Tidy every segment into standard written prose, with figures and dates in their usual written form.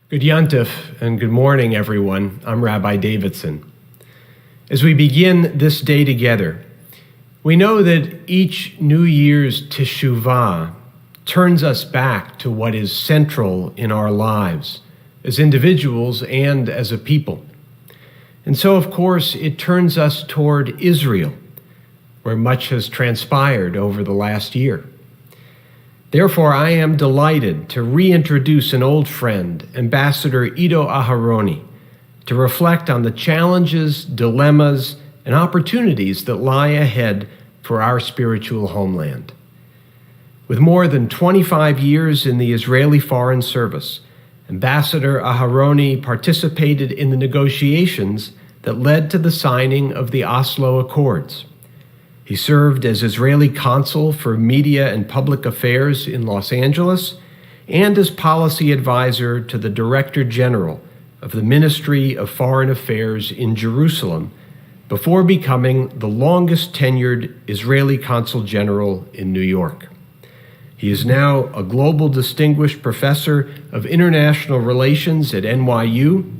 Good Yontif and good morning, everyone. I'm Rabbi Davidson. As we begin this day together, we know that each New Year's Teshuvah turns us back to what is central in our lives as individuals and as a people. And so, of course, it turns us toward Israel, where much has transpired over the last year. Therefore, I am delighted to reintroduce an old friend, Ambassador Ido Aharoni, to reflect on the challenges, dilemmas, and opportunities that lie ahead for our spiritual homeland. With more than 25 years in the Israeli Foreign Service, Ambassador Aharoni participated in the negotiations that led to the signing of the Oslo Accords. He served as Israeli consul for media and public affairs in Los Angeles and as policy advisor to the Director General of the Ministry of Foreign Affairs in Jerusalem before becoming the longest tenured Israeli consul general in New York. He is now a global distinguished professor of international relations at NYU,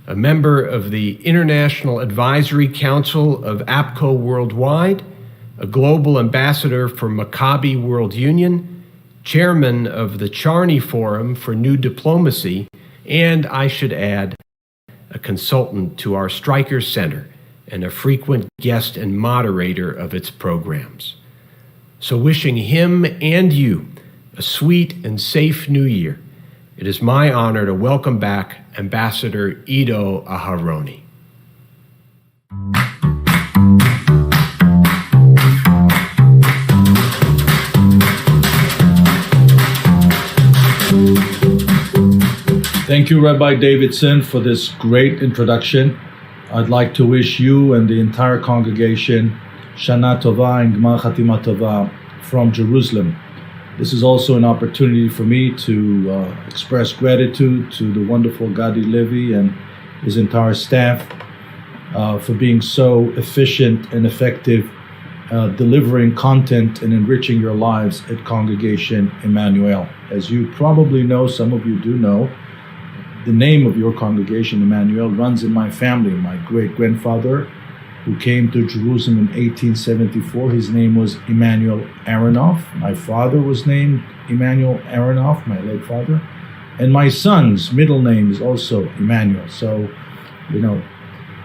a member of the International Advisory Council of APCO Worldwide, a global ambassador for Maccabi World Union, chairman of the Charney Forum for New Diplomacy, and, I should add, a consultant to our Stryker Center and a frequent guest and moderator of its programs. So wishing him and you a sweet and safe New Year, it is my honor to welcome back Ambassador Ido Aharoni. Thank you, Rabbi Davidson, for this great introduction. I'd like to wish you and the entire congregation Shana Tova and Gmar Chatima Tova from Jerusalem. This is also an opportunity for me to express gratitude to the wonderful Gadi Levi and his entire staff for being so efficient and effective delivering content and enriching your lives at Congregation Emanu-El. As you probably know, some of you do know, the name of your congregation, Emanu-El, runs in my family. My great-grandfather, who came to Jerusalem in 1874, his name was Emanu-El Aronoff. My father was named Emanu-El Aronoff, my late father. And my son's middle name is also Emanu-El. So,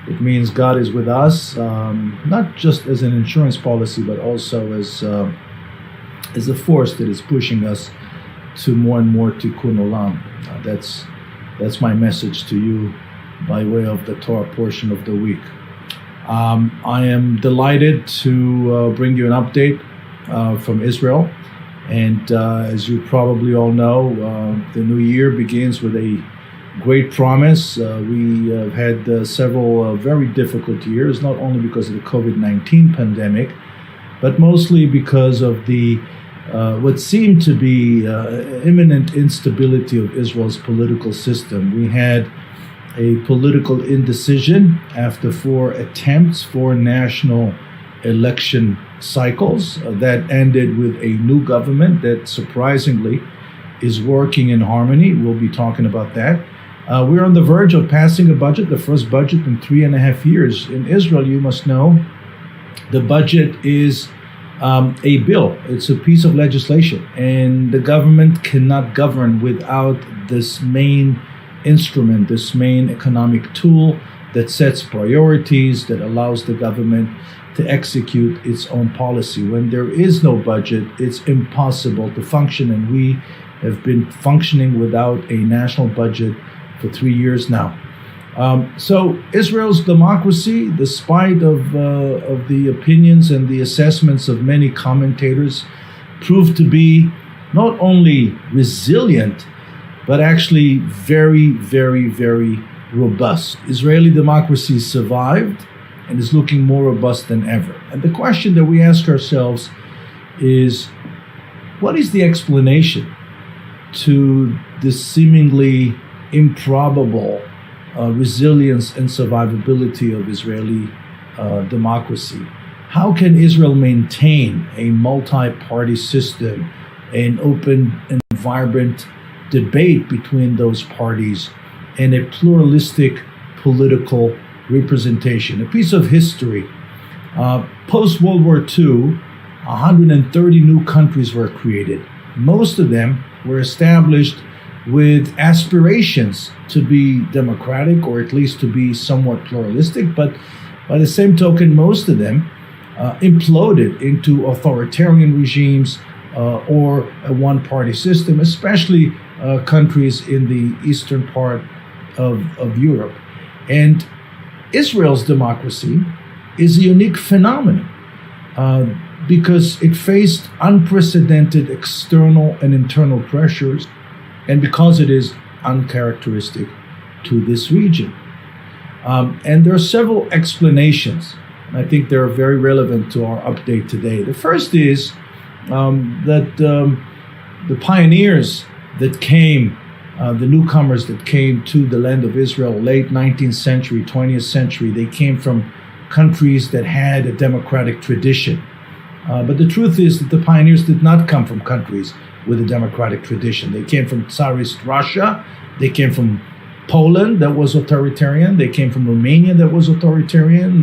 it means God is with us, not just as an insurance policy, but also as a force that is pushing us to more and more tikkun olam. That's my message to you by way of the Torah portion of the week. I am delighted to bring you an update from Israel. And as you probably all know, the new year begins with a great promise. We have had several very difficult years, not only because of the COVID-19 pandemic, but mostly because of the what seemed to be imminent instability of Israel's political system. We had a political indecision after 4 attempts, 4 national election cycles that ended with a new government that surprisingly is working in harmony. We'll be talking about that. We're on the verge of passing a budget, the first budget in 3.5 years. In Israel, you must know, the budget is a bill. It's a piece of legislation, and the government cannot govern without this main instrument, this main economic tool that sets priorities, that allows the government to execute its own policy. When there is no budget, it's impossible to function, and we have been functioning without a national budget for 3 years now. So Israel's democracy, despite of the opinions and the assessments of many commentators, proved to be not only resilient, but actually very, very, very robust. Israeli democracy survived and is looking more robust than ever. And the question that we ask ourselves is, what is the explanation to this seemingly improbable resilience and survivability of Israeli democracy? How can Israel maintain a multi-party system, an open and vibrant debate between those parties and a pluralistic political representation. A piece of history. Post-World War II, 130 new countries were created. Most of them were established with aspirations to be democratic, or at least to be somewhat pluralistic, but by the same token, most of them imploded into authoritarian regimes or a one-party system, especially countries in the eastern part of Europe. And Israel's democracy is a unique phenomenon because it faced unprecedented external and internal pressures, and because it is uncharacteristic to this region. And there are several explanations, and I think they're very relevant to our update today. The first is that the pioneers that came, the newcomers that came to the land of Israel, late 19th century, 20th century, they came from countries that had a democratic tradition. But the truth is that the pioneers did not come from countries with a democratic tradition. They came from Tsarist Russia, they came from Poland that was authoritarian, they came from Romania that was authoritarian.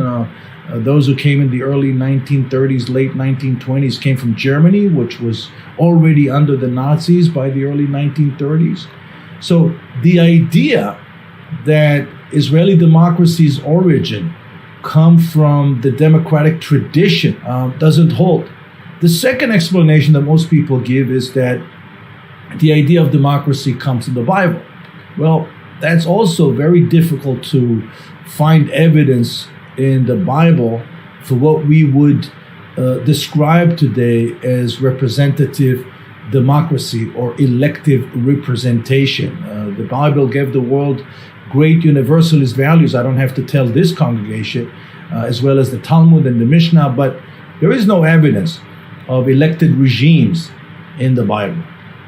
Those who came in the early 1930s, late 1920s came from Germany, which was already under the Nazis by the early 1930s. So the idea that Israeli democracy's origin come from the democratic tradition doesn't hold. The second explanation that most people give is that the idea of democracy comes in the Bible. Well, that's also very difficult to find evidence in the Bible for what we would describe today as representative democracy or elective representation. The Bible gave the world great universalist values. I don't have to tell this congregation, as well as the Talmud and the Mishnah, but there is no evidence of elected regimes in the Bible.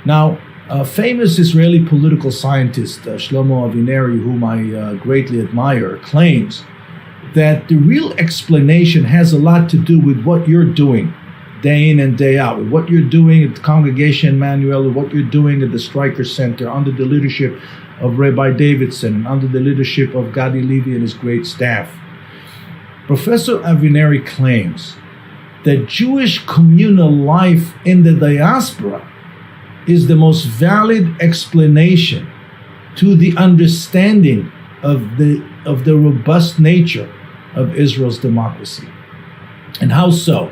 Now, a famous Israeli political scientist, Shlomo Avineri, whom I greatly admire, claims that the real explanation has a lot to do with what you're doing day in and day out, with what you're doing at the congregation Emanu-El, with what you're doing at the Stryker Center under the leadership of Rabbi Davidson and under the leadership of Gadi Levi and his great staff. Professor Avineri claims that Jewish communal life in the diaspora is the most valid explanation to the understanding of the robust nature of Israel's democracy. And how so?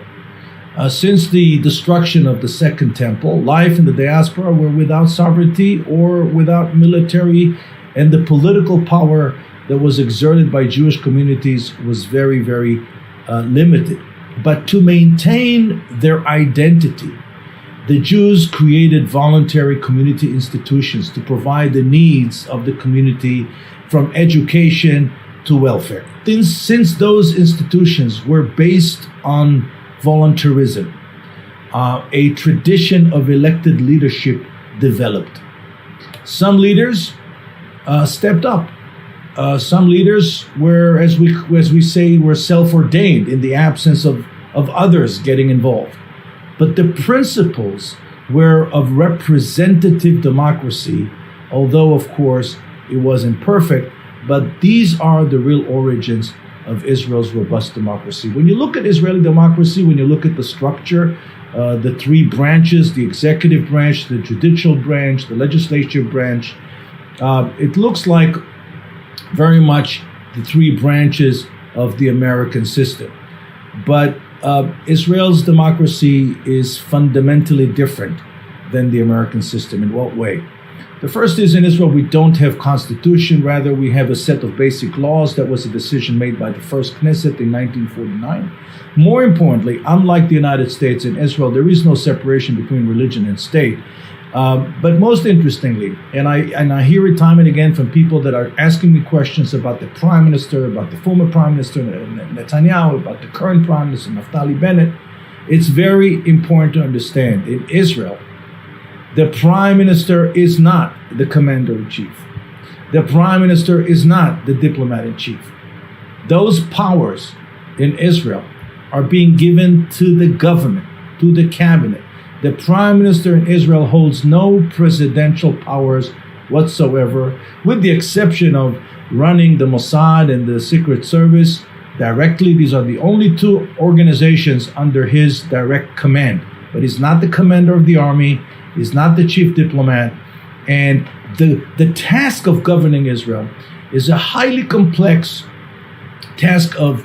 Since the destruction of the Second Temple, life in the diaspora were without sovereignty or without military, and the political power that was exerted by Jewish communities was very, very limited. But to maintain their identity, the Jews created voluntary community institutions to provide the needs of the community, from education to welfare. Since those institutions were based on voluntarism, a tradition of elected leadership developed. Some leaders stepped up. Some leaders were, as we say, were self-ordained in the absence of others getting involved. But the principles were of representative democracy, although, of course, it wasn't perfect. But these are the real origins of Israel's robust democracy. When you look at Israeli democracy, when you look at the structure, the three branches, the executive branch, the judicial branch, the legislative branch, it looks like very much the three branches of the American system. But Israel's democracy is fundamentally different than the American system. In what way? The first is, in Israel, we don't have constitution. Rather, we have a set of basic laws. That was a decision made by the first Knesset in 1949. More importantly, unlike the United States, in Israel, there is no separation between religion and state. But most interestingly, and I hear it time and again from people that are asking me questions about the prime minister, about the former prime minister Netanyahu, about the current prime minister Naftali Bennett. It's very important to understand, in Israel, the prime minister is not the commander-in-chief. The prime minister is not the diplomat-in-chief. Those powers in Israel are being given to the government, to the cabinet, The prime minister in Israel holds no presidential powers whatsoever, with the exception of running the Mossad and the Secret Service directly. These are the only two organizations under his direct command. But he's not the commander of the army, he's not the chief diplomat. And the task of governing Israel is a highly complex task of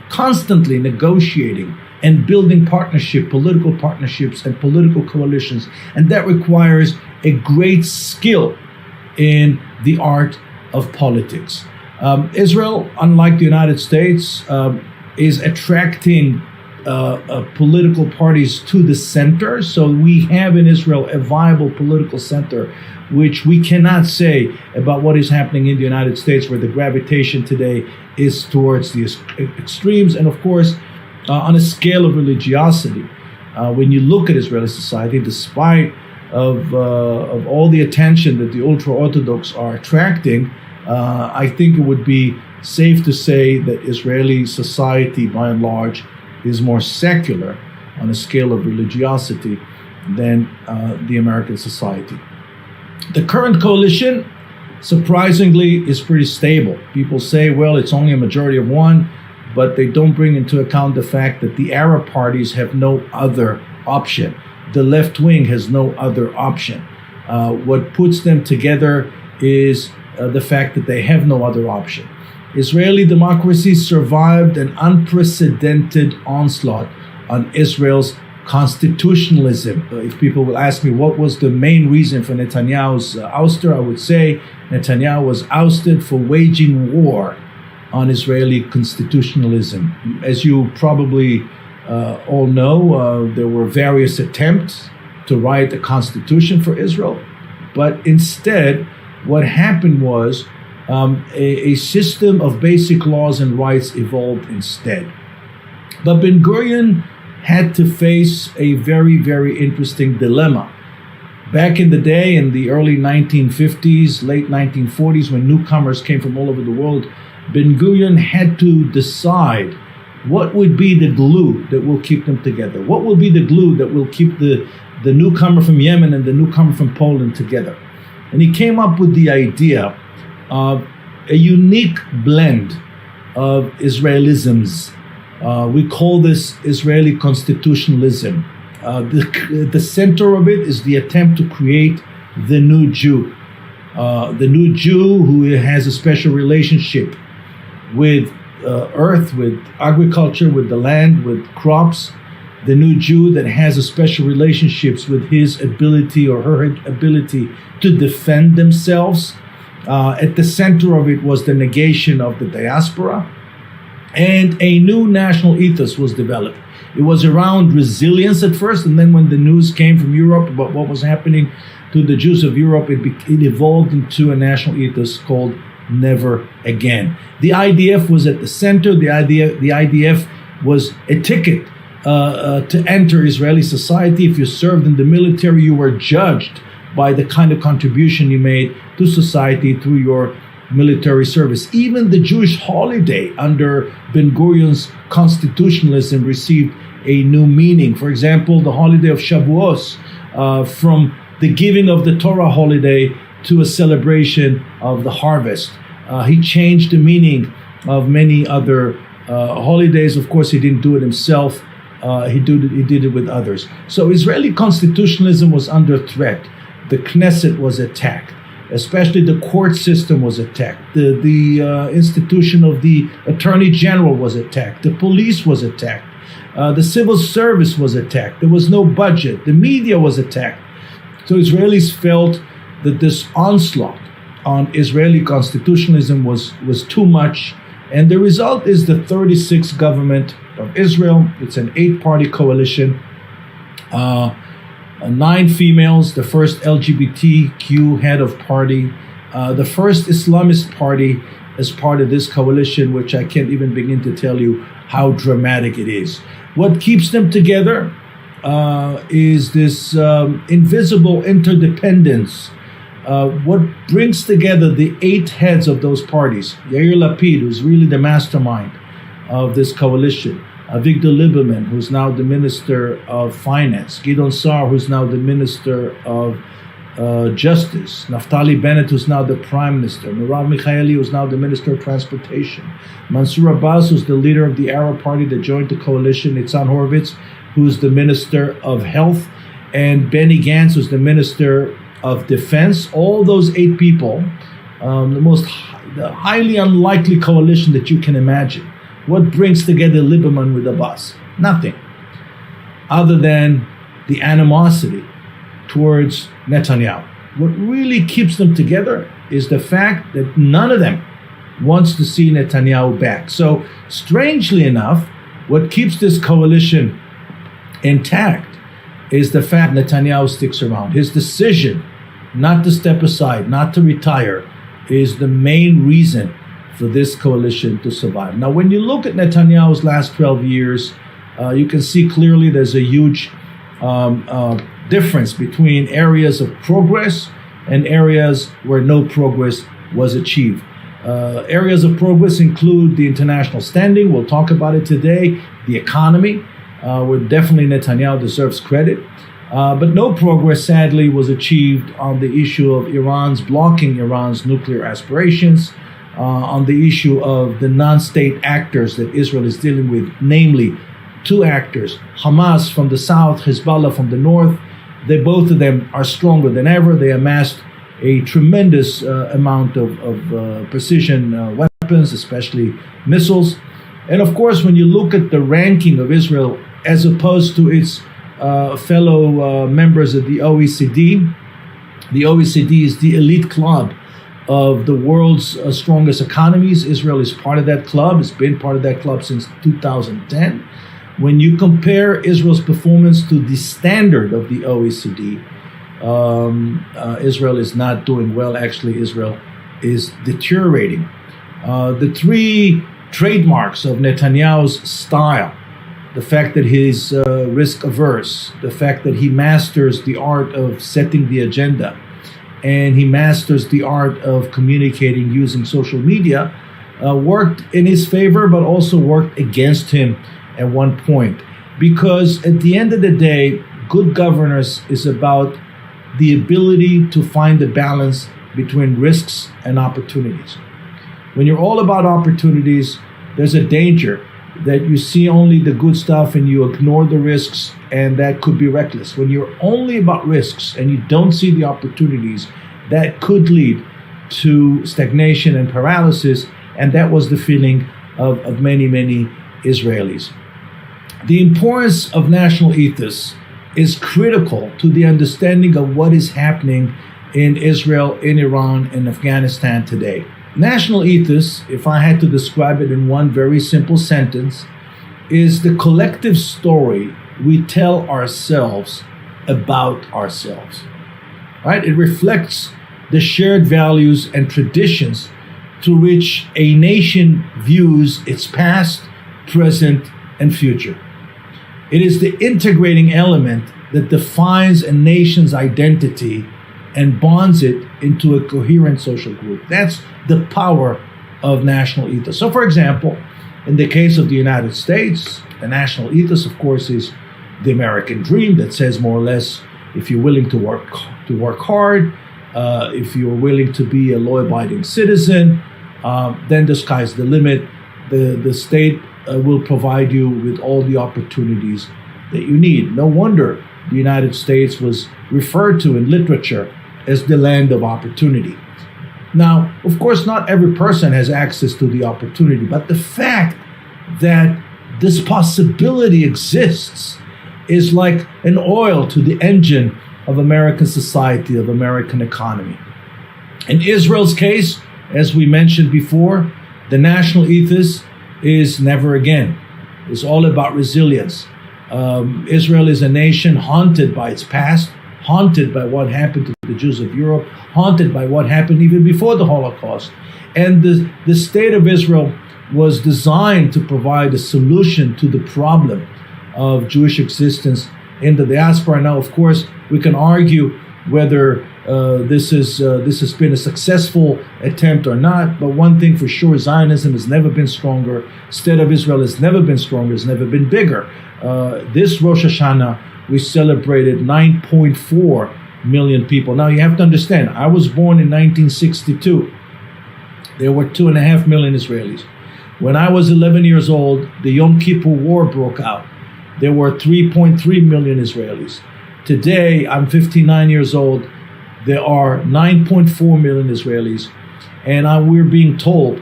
constantly negotiating and building political partnerships and political coalitions. And that requires a great skill in the art of politics. Israel, unlike the United States, is attracting political parties to the center. So we have in Israel a viable political center, which we cannot say about what is happening in the United States, where the gravitation today is towards the extremes. And of course, on a scale of religiosity, when you look at Israeli society, despite of all the attention that the ultra-Orthodox are attracting, I think it would be safe to say that Israeli society, by and large, is more secular on a scale of religiosity than the American society. The current coalition, surprisingly, is pretty stable. People say, well, it's only a majority of one, but they don't bring into account the fact that the Arab parties have no other option. The left wing has no other option. What puts them together is the fact that they have no other option. Israeli democracy survived an unprecedented onslaught on Israel's constitutionalism. If people will ask me what was the main reason for Netanyahu's ouster, I would say Netanyahu was ousted for waging war on Israeli constitutionalism. As you probably all know, there were various attempts to write a constitution for Israel, but instead what happened was a system of basic laws and rights evolved instead. But Ben-Gurion had to face a very, very interesting dilemma. Back in the day, in the early 1950s, late 1940s, when newcomers came from all over the world, Ben-Gurion had to decide what would be the glue that will keep them together. What will be the glue that will keep the newcomer from Yemen and the newcomer from Poland together? And he came up with the idea of a unique blend of Israelisms. We call this Israeli constitutionalism. The center of it is the attempt to create the new Jew. The new Jew who has a special relationship with earth, with agriculture, with the land, with crops. The new Jew that has a special relationships with his ability or her ability to defend themselves. At the center of it was the negation of the diaspora, and a new national ethos was developed. It was around resilience at first, and then when the news came from Europe about what was happening to the Jews of Europe, it evolved into a national ethos called Never Again. The IDF was at the center. The IDF was a ticket to enter Israeli society. If you served in the military, you were judged by the kind of contribution you made to society through your military service. Even the Jewish holiday under Ben-Gurion's constitutionalism received a new meaning. For example, the holiday of Shavuos, from the giving of the Torah holiday to a celebration of the harvest. He changed the meaning of many other holidays. Of course, he didn't do it himself. He did it with others. So Israeli constitutionalism was under threat. The Knesset was attacked. Especially the court system was attacked. The institution of the Attorney General was attacked. The police was attacked. The civil service was attacked. There was no budget. The media was attacked. So Israelis felt that this onslaught on Israeli constitutionalism was too much. And the result is the 36th government of Israel. It's an 8-party coalition. 9 females, the first LGBTQ head of party, the first Islamist party as part of this coalition, which I can't even begin to tell you how dramatic it is. What keeps them together is this invisible interdependence. What brings together the 8 heads of those parties, Yair Lapid, who's really the mastermind of this coalition, Avigdor Lieberman, who's now the Minister of Finance, Gideon Sa'ar, who's now the Minister of Justice, Naftali Bennett, who's now the Prime Minister, Merav Michaeli, who's now the Minister of Transportation, Mansour Abbas, who's the leader of the Arab Party that joined the coalition, Nitzan Horowitz, who's the Minister of Health, and Benny Gantz, who's the Minister of Defense. All those 8 people, the highly unlikely coalition that you can imagine. What brings together Lieberman with Abbas? Nothing, other than the animosity towards Netanyahu. What really keeps them together is the fact that none of them wants to see Netanyahu back. So, strangely enough, what keeps this coalition intact is the fact Netanyahu sticks around. His decision not to step aside, not to retire, is the main reason for this coalition to survive. Now, when you look at Netanyahu's last 12 years, you can see clearly there's a huge difference between areas of progress and areas where no progress was achieved. Areas of progress include the international standing, we'll talk about it today, the economy, where definitely Netanyahu deserves credit. But no progress, sadly, was achieved on the issue of blocking Iran's nuclear aspirations, on the issue of the non-state actors that Israel is dealing with, namely 2 actors, Hamas from the south, Hezbollah from the north. Both of them are stronger than ever. They amassed a tremendous amount of precision weapons, especially missiles. And of course, when you look at the ranking of Israel as opposed to its fellow members of the OECD is the elite club of the world's strongest economies. Israel is part of that club. It's been part of that club since 2010. When you compare Israel's performance to the standard of the OECD, Israel is not doing well. Actually, Israel is deteriorating. The 3 trademarks of Netanyahu's style, the fact that he's risk averse, the fact that he masters the art of setting the agenda, and he masters the art of communicating using social media, worked in his favor, but also worked against him at one point. Because at the end of the day, good governance is about the ability to find the balance between risks and opportunities. When you're all about opportunities, there's a danger that you see only the good stuff and you ignore the risks, and that could be reckless. When you're only about risks and you don't see the opportunities, that could lead to stagnation and paralysis, and that was the feeling of many, many Israelis. The importance of national ethos is critical to the understanding of what is happening in Israel, in Iran, and Afghanistan today. National ethos, if I had to describe it in one very simple sentence, is the collective story we tell ourselves about ourselves. Right? It reflects the shared values and traditions through which a nation views its past, present, and future. It is the integrating element that defines a nation's identity and bonds it into a coherent social group. That's the power of national ethos. So, for example, in the case of the United States, the national ethos, of course, is the American dream that says more or less, if you're willing to work hard, if you're willing to be a law-abiding citizen, then the sky's the limit. The state will provide you with all the opportunities that you need. No wonder the United States was referred to in literature as the land of opportunity. Now, of course, not every person has access to the opportunity, but the fact that this possibility exists is like an oil to the engine of American society, of American economy. In Israel's case, as we mentioned before, the national ethos is never again. It's all about resilience. Israel is a nation haunted by its past, haunted by what happened to the Jews of Europe, haunted by what happened even before the Holocaust. And the state of Israel was designed to provide a solution to the problem of Jewish existence in the diaspora. Now, of course, we can argue whether this has been a successful attempt or not. But one thing for sure, Zionism has never been stronger. State of Israel has never been stronger. It's never been bigger. This Rosh Hashanah, we celebrated 9.4 million people. Now you have to understand, I was born in 1962. There were 2.5 million Israelis. When I was 11 years old, the Yom Kippur War broke out. There were 3.3 million Israelis. Today, I'm 59 years old. There are 9.4 million Israelis. And we're being told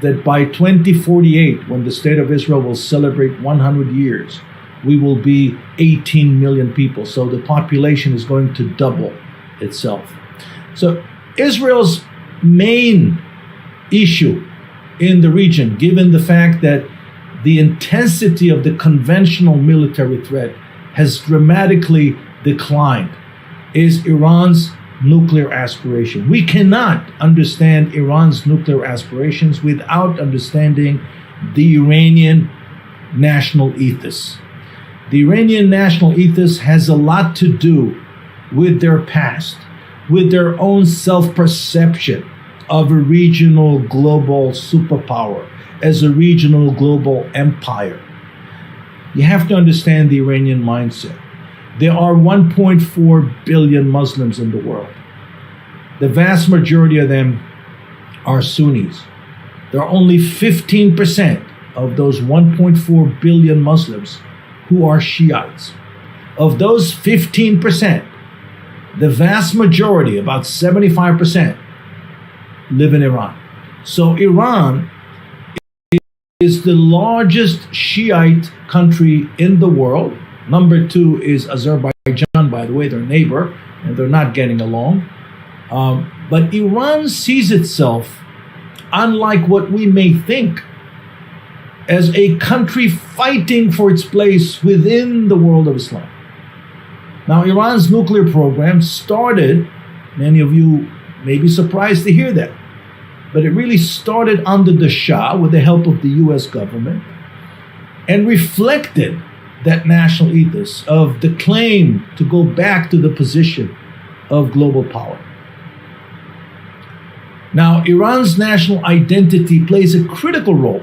that by 2048, when the State of Israel will celebrate 100 years, we will be 18 million people. So the population is going to double itself. So Israel's main issue in the region, given the fact that the intensity of the conventional military threat has dramatically declined, is Iran's nuclear aspiration. We cannot understand Iran's nuclear aspirations without understanding the Iranian national ethos. The Iranian national ethos has a lot to do with their past, with their own self-perception of a regional global superpower, as a regional global empire. You have to understand the Iranian mindset. There are 1.4 billion Muslims in the world. The vast majority of them are Sunnis. There are only 15% of those 1.4 billion Muslims who are Shiites. Of those 15%, the vast majority, about 75%, live in Iran. So Iran is the largest Shiite country in the world. Number two is Azerbaijan, by the way, their neighbor, and they're not getting along. But Iran sees itself, unlike what we may think, as a country fighting for its place within the world of Islam. Now, Iran's nuclear program started, many of you may be surprised to hear that, but it really started under the Shah with the help of the US government and reflected that national ethos of the claim to go back to the position of global power. Now, Iran's national identity plays a critical role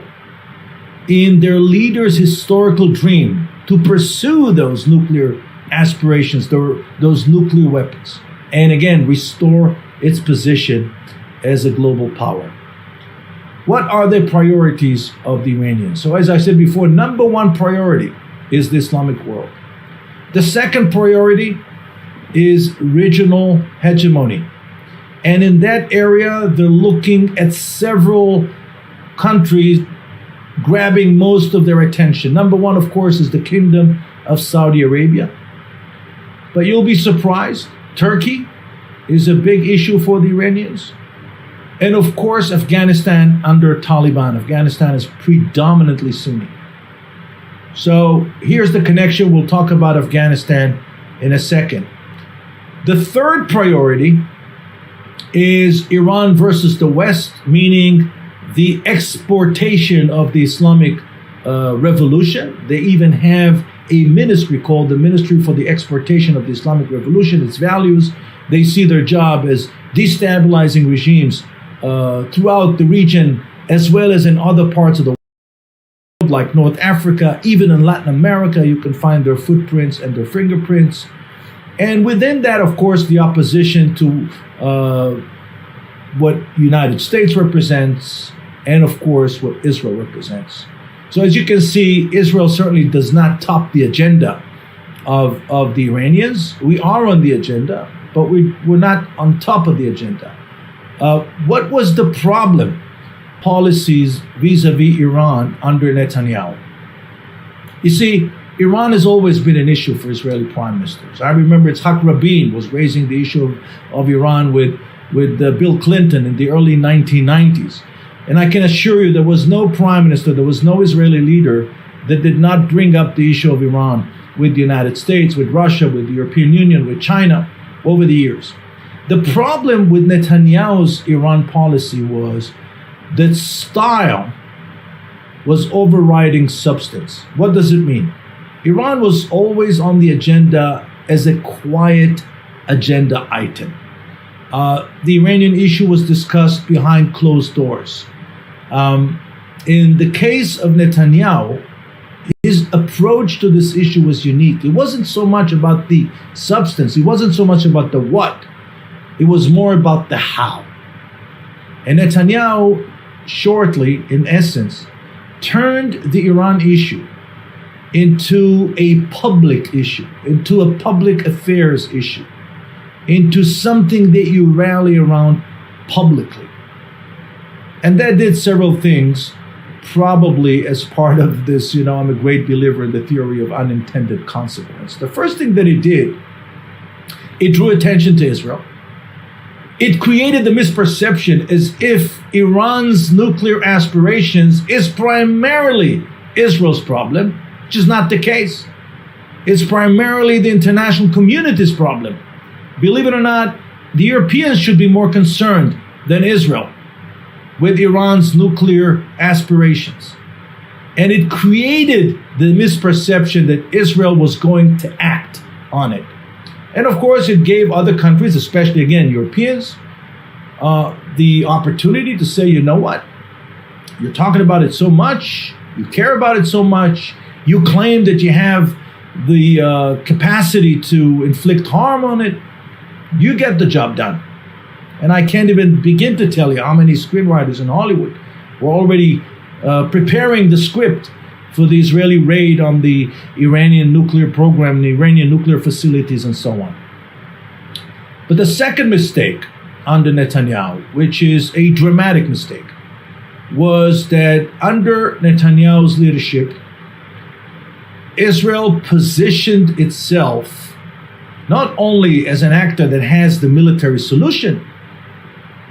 in their leader's historical dream to pursue those nuclear aspirations, those nuclear weapons, and again, restore its position as a global power. What are the priorities of the Iranians? So as I said before, number one priority is the Islamic world. The second priority is regional hegemony. And in that area, they're looking at several countries grabbing most of their attention. Number one, of course, is the Kingdom of Saudi Arabia. But you'll be surprised, Turkey is a big issue for the Iranians. And of course, Afghanistan under Taliban. Afghanistan is predominantly Sunni. So here's the connection. We'll talk about Afghanistan in a second. The third priority is Iran versus the West, meaning the exportation of the Islamic Revolution. They even have a ministry called the Ministry for the Exportation of the Islamic Revolution, its values. They see their job as destabilizing regimes throughout the region, as well as in other parts of the world, like North Africa. Even in Latin America, you can find their footprints and their fingerprints. And within that, of course, the opposition to what United States represents, and of course, what Israel represents. So as you can see, Israel certainly does not top the agenda of the Iranians. We are on the agenda, but we're not on top of the agenda. What was the problem policies vis-a-vis Iran under Netanyahu? You see, Iran has always been an issue for Israeli prime ministers. I remember Yitzhak Rabin was raising the issue of Iran with Bill Clinton in the early 1990s. And I can assure you there was no prime minister, there was no Israeli leader that did not bring up the issue of Iran with the United States, with Russia, with the European Union, with China over the years. The problem with Netanyahu's Iran policy was that style was overriding substance. What does it mean? Iran was always on the agenda as a quiet agenda item. The Iranian issue was discussed behind closed doors. In the case of Netanyahu, his approach to this issue was unique. It wasn't so much about the substance, it wasn't so much about the what, it was more about the how. And Netanyahu, shortly, in essence, turned the Iran issue into a public issue, into a public affairs issue, into something that you rally around publicly. And that did several things, probably as part of this, I'm a great believer in the theory of unintended consequence. The first thing that it did, it drew attention to Israel. It created the misperception as if Iran's nuclear aspirations is primarily Israel's problem, which is not the case. It's primarily the international community's problem. Believe it or not, the Europeans should be more concerned than Israel with Iran's nuclear aspirations. And it created the misperception that Israel was going to act on it. And of course, it gave other countries, especially again, Europeans, the opportunity to say, you know what? You're talking about it so much, you care about it so much, you claim that you have the capacity to inflict harm on it, you get the job done. And I can't even begin to tell you how many screenwriters in Hollywood were already preparing the script for the Israeli raid on the Iranian nuclear program, the Iranian nuclear facilities, and so on. But the second mistake under Netanyahu, which is a dramatic mistake, was that under Netanyahu's leadership, Israel positioned itself not only as an actor that has the military solution,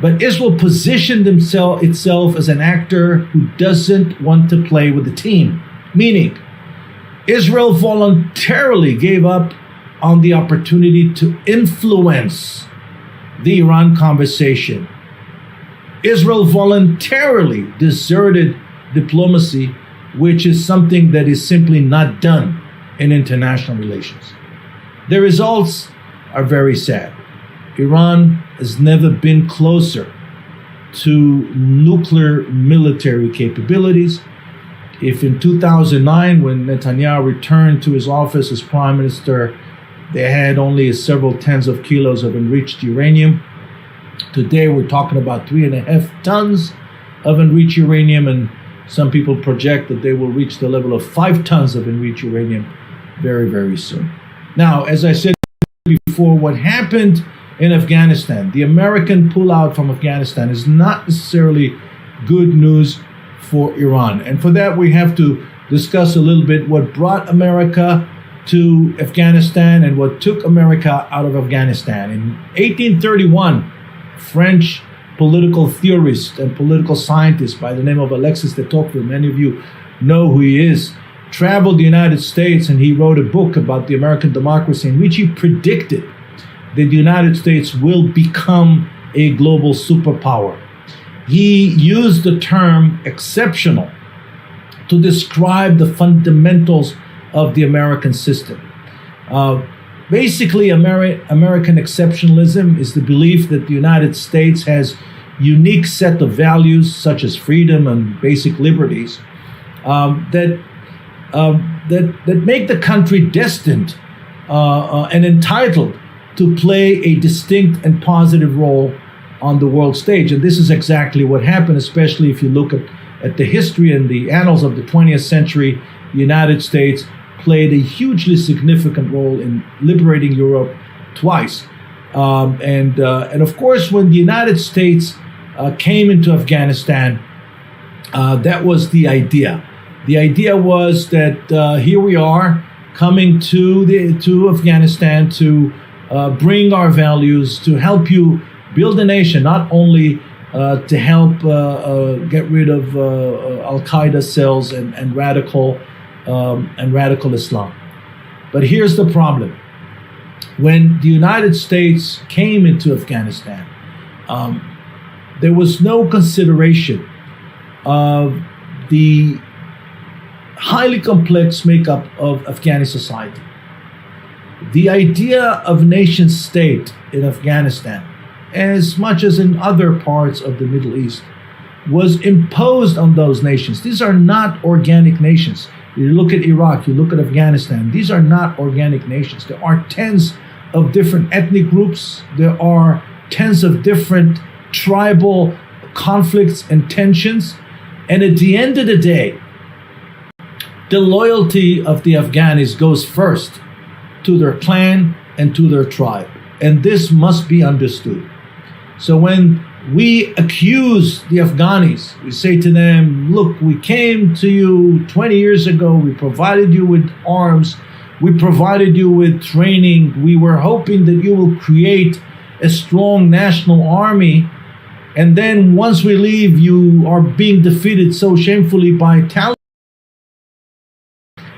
but Israel positioned itself as an actor who doesn't want to play with the team. Meaning, Israel voluntarily gave up on the opportunity to influence the Iran conversation. Israel voluntarily deserted diplomacy, which is something that is simply not done in international relations. The results are very sad. Iran has never been closer to nuclear military capabilities. If in 2009, when Netanyahu returned to his office as prime minister, they had only several tens of kilos of enriched uranium, today we're talking about 3.5 tons of enriched uranium, and some people project that they will reach the level of 5 tons of enriched uranium very, very soon. Now, as I said before, what happened in Afghanistan, the American pullout from Afghanistan, is not necessarily good news for Iran. And for that, we have to discuss a little bit what brought America to Afghanistan and what took America out of Afghanistan. In 1831, French political theorist and political scientist by the name of Alexis de Tocqueville, many of you know who he is, traveled the United States, and he wrote a book about the American democracy in which he predicted that the United States will become a global superpower. He used the term exceptional to describe the fundamentals of the American system. Basically, American exceptionalism is the belief that the United States has unique set of values such as freedom and basic liberties that make the country destined and entitled to play a distinct and positive role on the world stage. And this is exactly what happened, especially if you look at the history and the annals of the 20th century. The United States played a hugely significant role in liberating Europe twice. And of course, when the United States came into Afghanistan, that was the idea. The idea was that here we are coming to Afghanistan to bring our values, to help you build a nation, not only to help get rid of Al-Qaeda cells and radical Islam. But here's the problem. When the United States came into Afghanistan, there was no consideration of the highly complex makeup of Afghani society. The idea of nation state in Afghanistan as much as in other parts of the Middle East, was imposed on those nations. These are not organic nations. You look at Iraq, you look at Afghanistan, these are not organic nations. There are tens of different ethnic groups. There are tens of different tribal conflicts and tensions. And at the end of the day, the loyalty of the Afghanis goes first to their clan and to their tribe. And this must be understood. So when we accuse the Afghanis, we say to them, look, we came to you 20 years ago, we provided you with arms, we provided you with training, we were hoping that you will create a strong national army, and then once we leave, you are being defeated so shamefully by Taliban,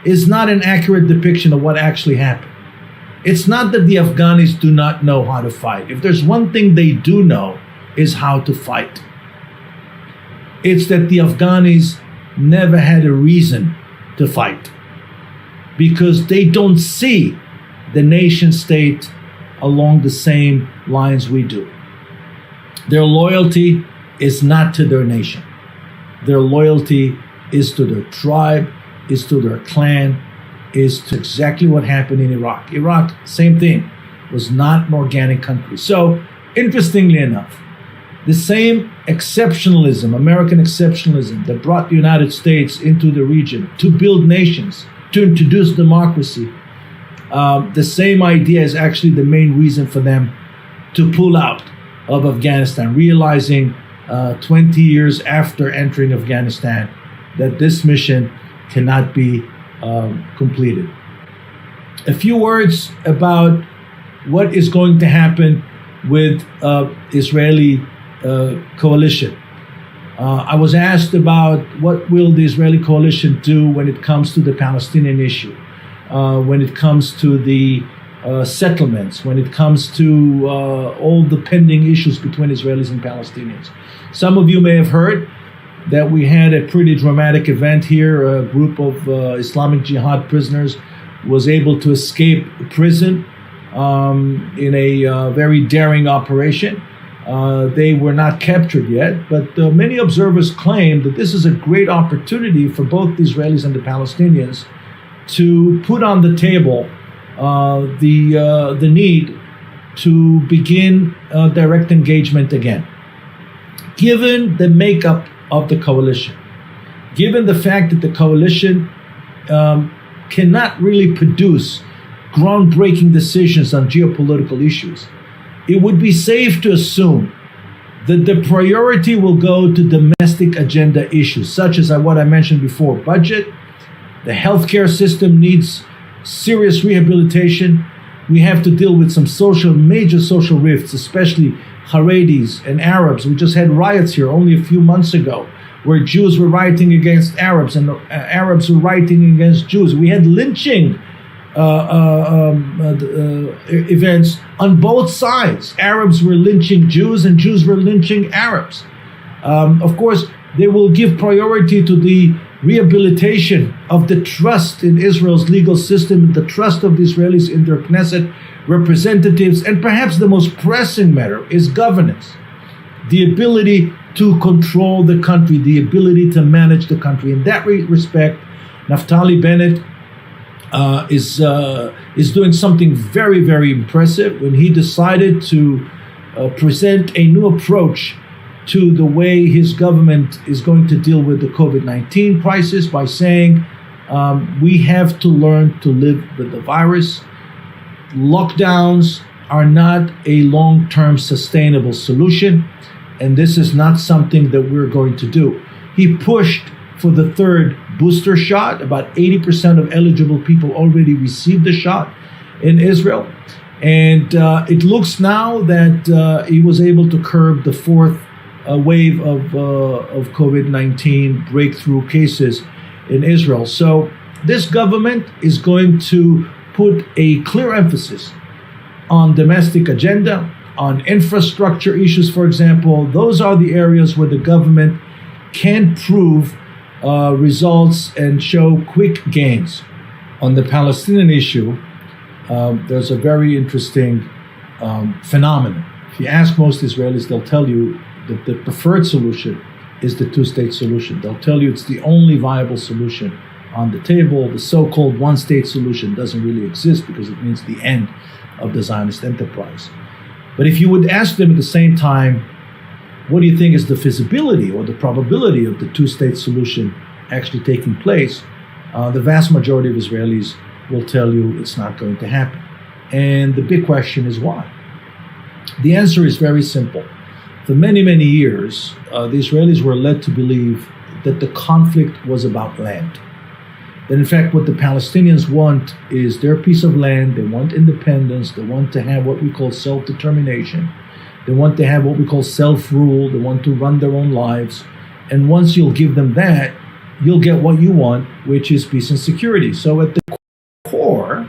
is not an accurate depiction of what actually happened. It's not that the Afghanis do not know how to fight. If there's one thing they do know, is how to fight. It's that the Afghanis never had a reason to fight because they don't see the nation state along the same lines we do. Their loyalty is not to their nation. Their loyalty is to their tribe, is to their clan, is to exactly what happened in Iraq. Iraq, same thing, was not an organic country. So, interestingly enough, the same exceptionalism, American exceptionalism that brought the United States into the region to build nations, to introduce democracy, the same idea is actually the main reason for them to pull out of Afghanistan, realizing 20 years after entering Afghanistan that this mission cannot be completed. A few words about what is going to happen with Israeli coalition. I was asked about what will the Israeli coalition do when it comes to the Palestinian issue, when it comes to the settlements, when it comes to all the pending issues between Israelis and Palestinians. Some of you may have heard that we had a pretty dramatic event here. A group of Islamic Jihad prisoners was able to escape prison in a very daring operation. They were not captured yet, but many observers claim that this is a great opportunity for both the Israelis and the Palestinians to put on the table the need to begin direct engagement again. Given the makeup of the coalition, given the fact that the coalition cannot really produce groundbreaking decisions on geopolitical issues, it would be safe to assume that the priority will go to domestic agenda issues, such as what I mentioned before, budget. The healthcare system needs serious rehabilitation. We have to deal with some major social rifts, especially Haredis and Arabs. We just had riots here only a few months ago where Jews were rioting against Arabs and Arabs were rioting against Jews. We had lynching events on both sides. Arabs were lynching Jews and Jews were lynching Arabs. Of course, they will give priority to the rehabilitation of the trust in Israel's legal system, the trust of the Israelis in their Knesset representatives, and perhaps the most pressing matter is governance. The ability to control the country, the ability to manage the country. In that respect, Naftali Bennett is doing something very, very impressive when he decided to present a new approach to the way his government is going to deal with the COVID-19 crisis by saying we have to learn to live with the virus. Lockdowns are not a long-term sustainable solution, and this is not something that we're going to do. He pushed for the third booster shot. About 80% of eligible people already received the shot in Israel. And it looks now that he was able to curb the fourth wave of COVID-19 breakthrough cases in Israel. So this government is going to put a clear emphasis on domestic agenda, on infrastructure issues, for example. Those are the areas where the government can prove results and show quick gains. On the Palestinian issue, there's a very interesting phenomenon. If you ask most Israelis, they'll tell you that the preferred solution is the two-state solution. They'll tell you it's the only viable solution on the table. The so-called one-state solution doesn't really exist because it means the end of the Zionist enterprise. But if you would ask them at the same time, what do you think is the feasibility or the probability of the two-state solution actually taking place, the vast majority of Israelis will tell you it's not going to happen. And the big question is why? The answer is very simple. For many, many years, the Israelis were led to believe that the conflict was about land. That in fact, what the Palestinians want is their piece of land. They want independence. They want to have what we call self-determination. They want to have what we call self-rule. They want to run their own lives. And once you'll give them that, you'll get what you want, which is peace and security. So at the core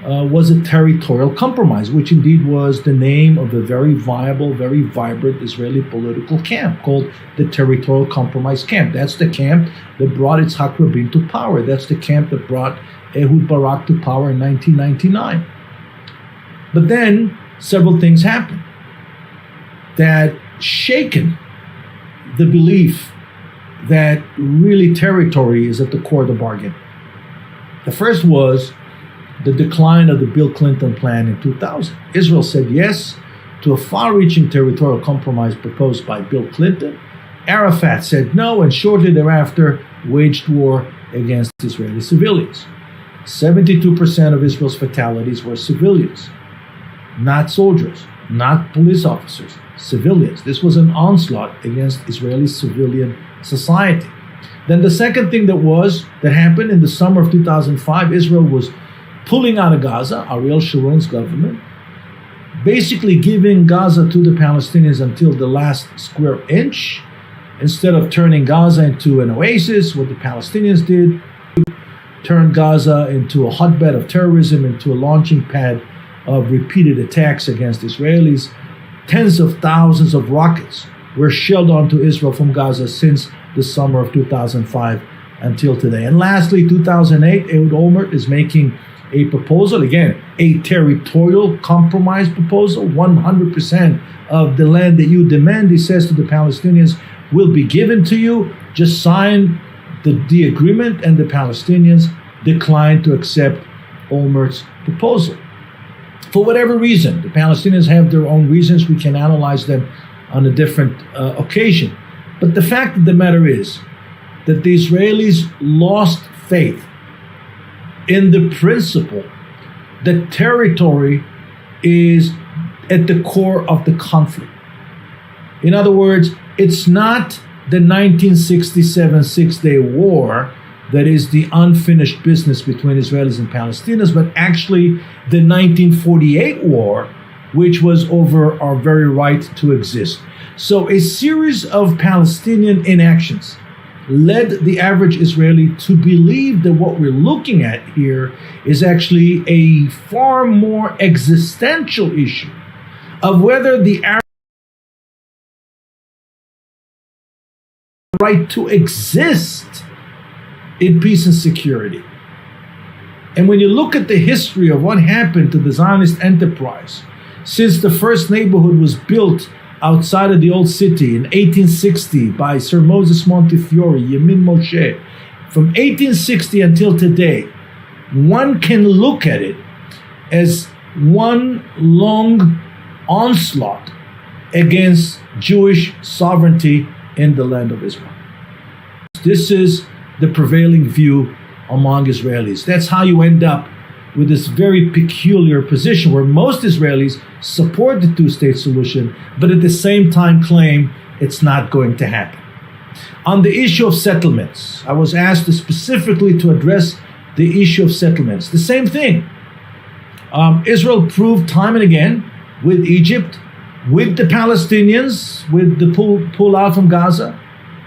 was a territorial compromise, which indeed was the name of a very viable, very vibrant Israeli political camp called the Territorial Compromise Camp. That's the camp that brought Yitzhak Rabin to power. That's the camp that brought Ehud Barak to power in 1999. But then several things happened that shaken the belief that really territory is at the core of the bargain. The first was the decline of the Bill Clinton plan in 2000. Israel said yes to a far-reaching territorial compromise proposed by Bill Clinton. Arafat said no, and shortly thereafter waged war against Israeli civilians. 72% of Israel's fatalities were civilians, not soldiers, not police officers, civilians. This was an onslaught against Israeli civilian society. Then the second thing that happened in the summer of 2005, Israel was pulling out of Gaza, Ariel Sharon's government, basically giving Gaza to the Palestinians until the last square inch. Instead of turning Gaza into an oasis, what the Palestinians did, turned Gaza into a hotbed of terrorism, into a launching pad of repeated attacks against Israelis. Tens of thousands of rockets were shelled onto Israel from Gaza since the summer of 2005 until today. And lastly, 2008, Ehud Olmert is making a proposal, again, a territorial compromise proposal. 100% of the land that you demand, he says to the Palestinians, will be given to you. Just sign the agreement, and the Palestinians declined to accept Olmert's proposal. For whatever reason, the Palestinians have their own reasons. We can analyze them on a different occasion. But the fact of the matter is that the Israelis lost faith in the principle that territory is at the core of the conflict. In other words, it's not the 1967 Six-Day War that is the unfinished business between Israelis and Palestinians, but actually the 1948 war, which was over our very right to exist. So a series of Palestinian inactions led the average Israeli to believe that what we're looking at here is actually a far more existential issue of whether the Arab right to exist in peace and security. And when you look at the history of what happened to the Zionist enterprise since the first neighborhood was built outside of the old city in 1860 by Sir Moses Montefiore, Yemin Moshe, from 1860 until today, one can look at it as one long onslaught against Jewish sovereignty in the land of Israel. This is the prevailing view among Israelis. That's how you end up with this very peculiar position where most Israelis support the two-state solution, but at the same time claim it's not going to happen. On the issue of settlements, I was asked specifically to address the issue of settlements. The same thing. Israel proved time and again with Egypt, with the Palestinians, with the pull out from Gaza.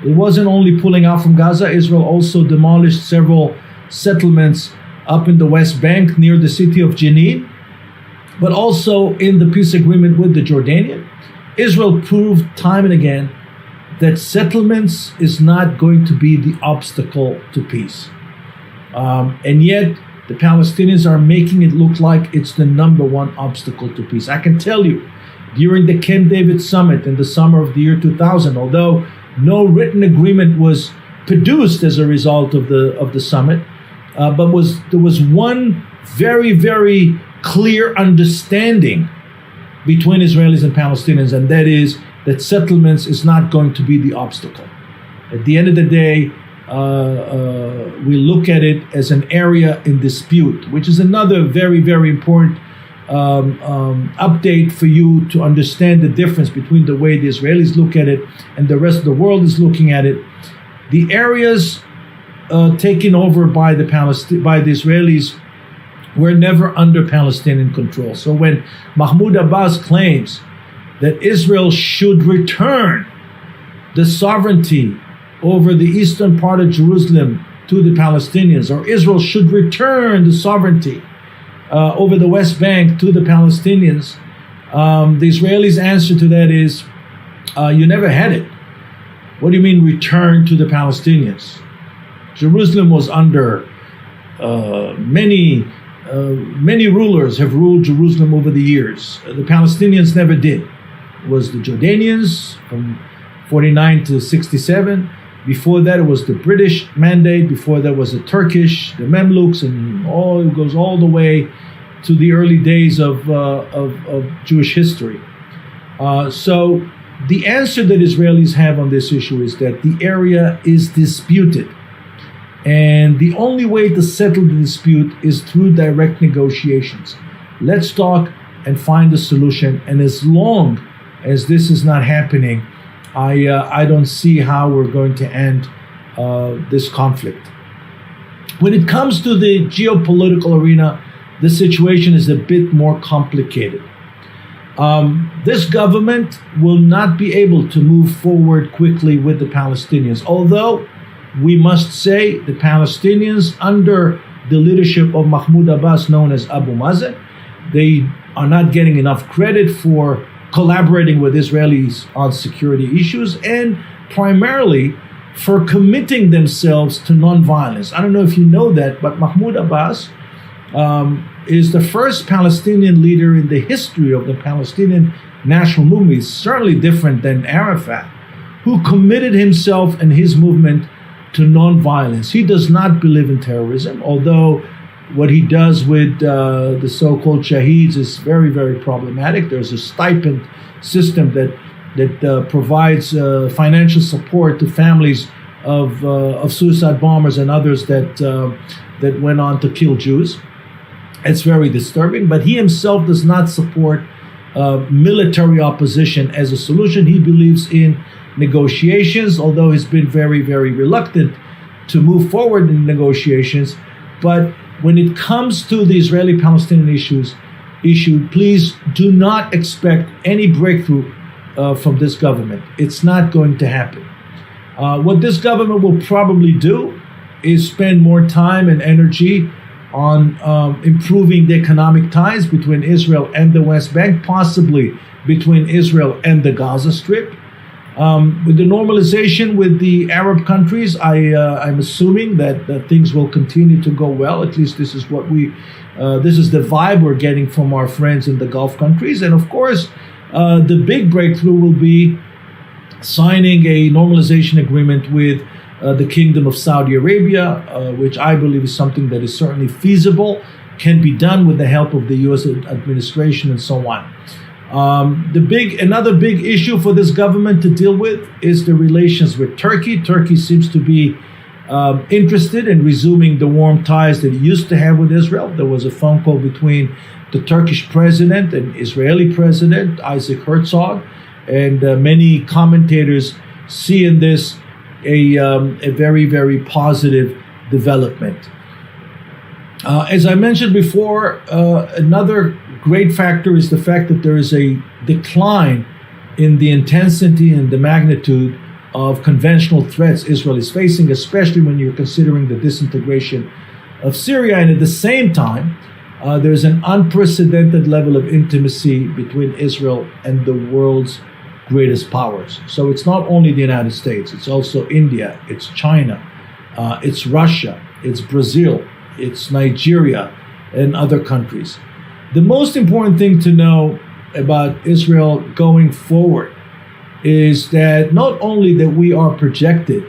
It wasn't only pulling out from Gaza. Israel also demolished several settlements up in the West Bank near the city of Jenin, but also in the peace agreement with the Jordanian. Israel proved time and again that settlements is not going to be the obstacle to peace. And yet, the Palestinians are making it look like it's the number one obstacle to peace. I can tell you during the Camp David summit in the summer of the year 2000, although no written agreement was produced as a result of the summit, but there was one very, very clear understanding between Israelis and Palestinians, and that is that settlements is not going to be the obstacle. At the end of the day, we look at it as an area in dispute, which is another very, very important update for you to understand the difference between the way the Israelis look at it and the rest of the world is looking at it. The areas taken over by the Israelis were never under Palestinian control. So when Mahmoud Abbas claims that Israel should return the sovereignty over the eastern part of Jerusalem to the Palestinians, or Israel should return the sovereignty over the West Bank to the Palestinians, the Israelis' answer to that is, you never had it. What do you mean return to the Palestinians? Jerusalem was under many rulers have ruled Jerusalem over the years. The Palestinians never did. It was the Jordanians from 49 to 67. Before that, it was the British mandate. Before that was the Turkish, the Mamluks, and it goes all the way to the early days of Jewish history. So the answer that Israelis have on this issue is that the area is disputed. And the only way to settle the dispute is through direct negotiations. Let's talk and find a solution. And as long as this is not happening, I don't see how we're going to end this conflict. When it comes to the geopolitical arena, the situation is a bit more complicated. This government will not be able to move forward quickly with the Palestinians, although we must say the Palestinians under the leadership of Mahmoud Abbas, known as Abu Mazen, they are not getting enough credit for collaborating with Israelis on security issues and primarily for committing themselves to nonviolence. I don't know if you know that, but Mahmoud Abbas is the first Palestinian leader in the history of the Palestinian national movement. He's certainly different than Arafat, who committed himself and his movement to nonviolence. He does not believe in terrorism, although what he does with the so-called shaheeds is very, very problematic. There's a stipend system that provides financial support to families of suicide bombers and others that went on to kill Jews. It's very disturbing, but he himself does not support military opposition as a solution. He believes in negotiations, although he's been very, very reluctant to move forward in negotiations. But when it comes to the Israeli-Palestinian issue, please do not expect any breakthrough from this government. It's not going to happen. What this government will probably do is spend more time and energy on improving the economic ties between Israel and the West Bank, possibly between Israel and the Gaza Strip. With the normalization with the Arab countries, I'm assuming that things will continue to go well. At least this is what this is the vibe we're getting from our friends in the Gulf countries. And of course, the big breakthrough will be signing a normalization agreement with the Kingdom of Saudi Arabia, which I believe is something that is certainly feasible, can be done with the help of the U.S. administration and so on. Another big issue for this government to deal with is the relations with Turkey. Turkey seems to be interested in resuming the warm ties that it used to have with Israel. There was a phone call between the Turkish president and Israeli president, Isaac Herzog, and many commentators see in this a very, very positive development. As I mentioned before, another great factor is the fact that there is a decline in the intensity and the magnitude of conventional threats Israel is facing, especially when you're considering the disintegration of Syria. And at the same time, there's an unprecedented level of intimacy between Israel and the world's greatest powers. So it's not only the United States, it's also India, it's China, it's Russia, it's Brazil, it's Nigeria, and other countries. The most important thing to know about Israel going forward is that not only that we are projected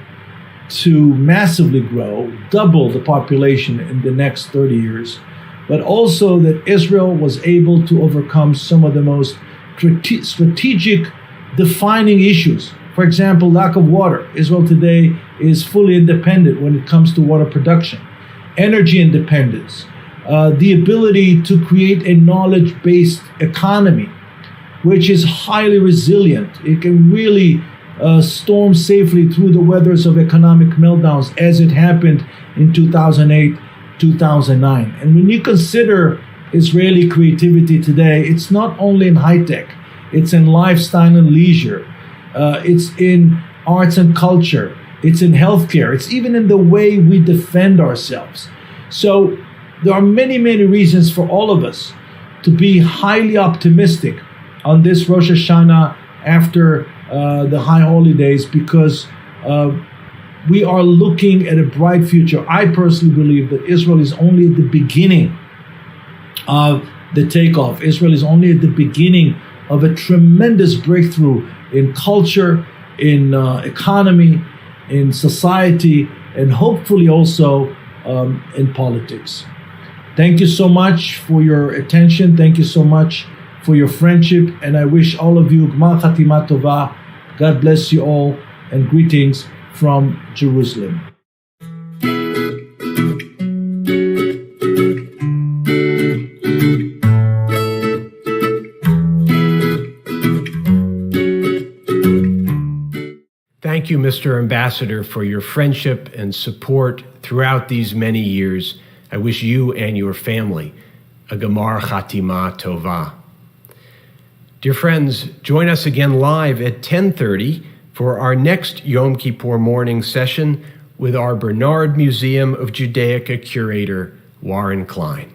to massively grow, double the population in the next 30 years, but also that Israel was able to overcome some of the most strategic defining issues. For example, lack of water. Israel today is fully independent when it comes to water production, energy independence, the ability to create a knowledge-based economy, which is highly resilient. It can really storm safely through the weathers of economic meltdowns as it happened in 2008, 2009. And when you consider Israeli creativity today, it's not only in high tech, it's in lifestyle and leisure, it's in arts and culture, it's in healthcare, it's even in the way we defend ourselves. So there are many, many reasons for all of us to be highly optimistic on this Rosh Hashanah after the high holidays, because we are looking at a bright future. I personally believe that Israel is only at the beginning of the takeoff. Israel is only at the beginning of a tremendous breakthrough in culture, in economy, in society, and hopefully also in politics. Thank you so much for your attention. Thank you so much for your friendship. And I wish all of you Gmar Chatima Tova. God bless you all, and greetings from Jerusalem. Thank you, Mr. Ambassador, for your friendship and support throughout these many years. I wish you and your family a Gmar Chatima Tova. Dear friends, join us again live at 10:30 for our next Yom Kippur morning session with our Bernard Museum of Judaica curator, Warren Klein.